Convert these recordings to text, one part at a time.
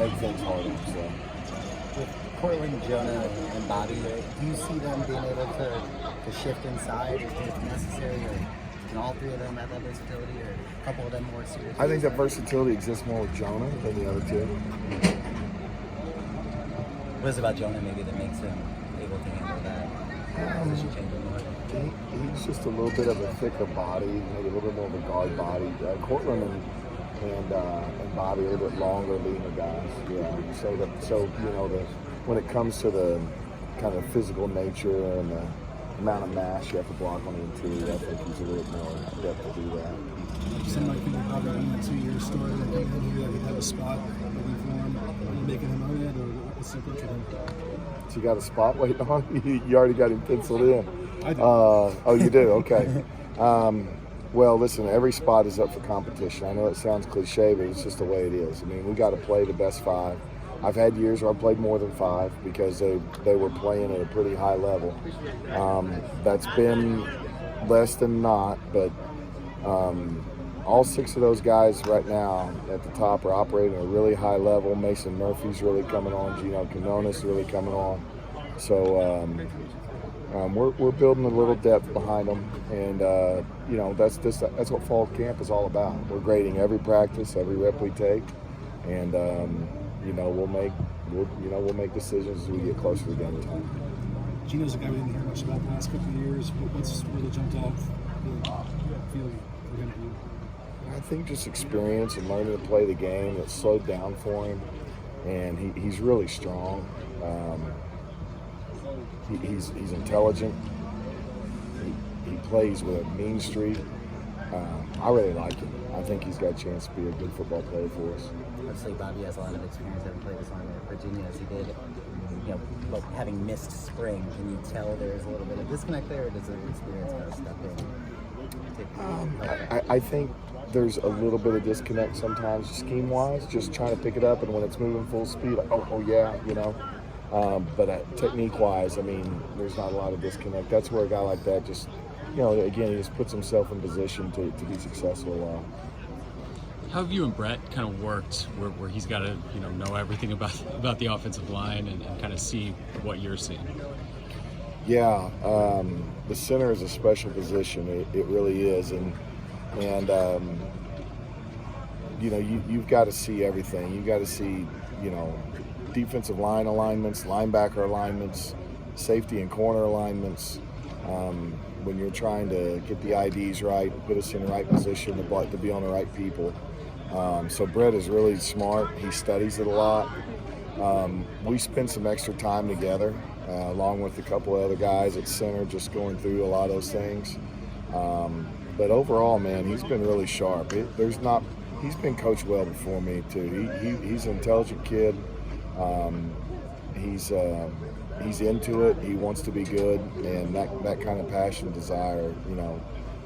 make things harder. So With Cortland, Jonah, and Bobby, do you see them being able to shift inside if necessary, or can all three of them have that versatility, or a couple of them more serious? I think that versatility exists more with Jonah than the other two. What is it about Jonah maybe that makes him able to handle that position change more? He's just a little bit of a thicker body, maybe a little bit more of a guard body. Cortland and Bobby are a little bit longer, leaner guys. Yeah. So when it comes to the kind of physical nature and the amount of mass you have to block on the interior, I think he's a little bit more adept to do that. Some might think about that in the 2-year story that came in here, that he had a spot waiting for him. Are you making him earn it, or what's the approach with him? So you got a spot waiting on? You already got him penciled in. I do. Oh, you do? Okay. Well, listen, every spot is up for competition. I know it sounds cliche, but it's just the way it is. I mean, we got to play the best 5. I've had years where I played more than 5 because they were playing at a pretty high level. That's been less than not, but all 6 of those guys right now at the top are operating at a really high level. Mason Murphy's really coming on. Gino Canonis really coming on. So we're building a little depth behind them, and that's what fall camp is all about. We're grading every practice, every rep we take, and we'll make decisions as we get closer to game time. Gino's a guy we didn't hear much about the last couple of years. What's really jumped off the field for him to you? I think just experience and learning to play the game. It slowed down for him, and he's really strong. He's intelligent. He plays with a mean streak. I really like him. I think he's got a chance to be a good football player for us. Obviously, Bobby has a lot of experience having played this long at Virginia as he did. But having missed spring, can you tell there's a little bit of disconnect there, or does the experience kind of step in? I think there's a little bit of disconnect sometimes, scheme-wise, just trying to pick it up, and when it's moving full speed, like, oh yeah, But technique-wise, I mean, there's not a lot of disconnect. That's where a guy like that just, again, he just puts himself in position to be successful. How have you and Brett kind of worked where he's got to, know everything about the offensive line and kind of see what you're seeing? Yeah, the center is a special position. It really is, and you've got to see everything. You've got to see, defensive line alignments, linebacker alignments, safety and corner alignments. When you're trying to get the IDs right, put us in the right position to be on the right people. So Brett is really smart. He studies it a lot. We spend some extra time together, along with a couple of other guys at center, just going through a lot of those things. But overall, man, he's been really sharp. He's been coached well before me too. He's an intelligent kid. He's into it. He wants to be good, and that kind of passion, desire.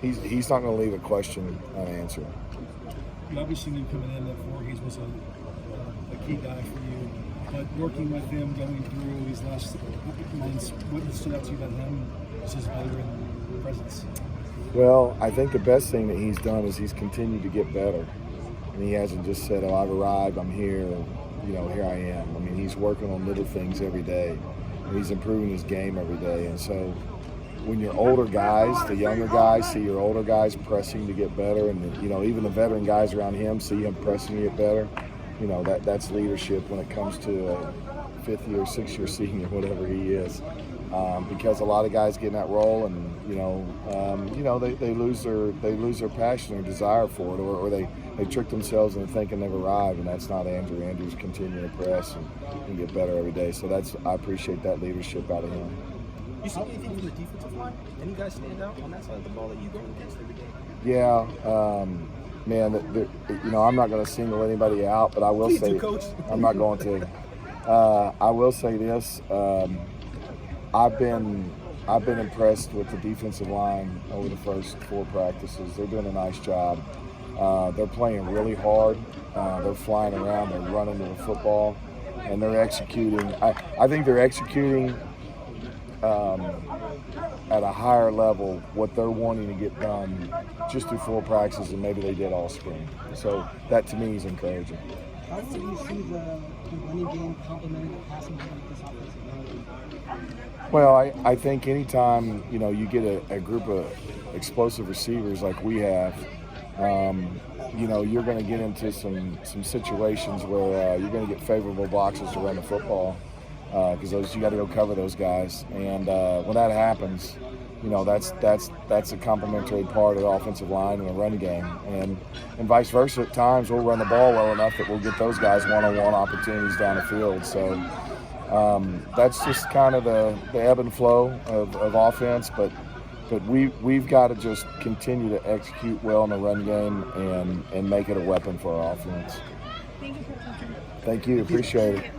He's not going to leave a question unanswered. You obviously knew coming in that Voorhees was a key guy for you, but working with him, going through these last months, what stood out to you about him as his veteran presence? Well, I think the best thing that he's done is he's continued to get better, and he hasn't just said, "Oh, I've arrived, I'm here." Here I am. I mean, he's working on little things every day, and he's improving his game every day. And so when your older guys, the younger guys, see your older guys pressing to get better, and, even the veteran guys around him see him pressing to get better, that's leadership when it comes to a 5th-year, 6th-year senior, whatever he is. Because a lot of guys get in that role, and, they lose their passion or desire for it, or they trick themselves into thinking they've arrived, and that's not Andrew. Andrew's continuing to press and get better every day. So I appreciate that leadership out of him. You see anything from the defensive line? Any guys stand out on that side of the ball that you go against every day? Yeah, man. I'm not going to single anybody out, but I will say, Coach. I'm not going to. I will say this: I've been impressed with the defensive line over the first 4 practices. They're doing a nice job. They're playing really hard. They're flying around. They're running to the football, and they're executing. I think they're executing at a higher level what they're wanting to get done just through 4 practices than maybe they did all spring. So that to me is encouraging. How do you see the the running game complemented the passing game with this offensive line? Well, I think anytime, you get a group of explosive receivers like we have, you're going to get into some situations where you're going to get favorable boxes to run the football because you got to go cover those guys. And when that happens, that's a complementary part of the offensive line and the run game. And vice versa, at times we'll run the ball well enough that we'll get those guys one-on-one opportunities down the field. So that's just kind of the ebb and flow of offense. But we've got to just continue to execute well in the run game and make it a weapon for our offense. Thank you for watching. Thank you. Appreciate it.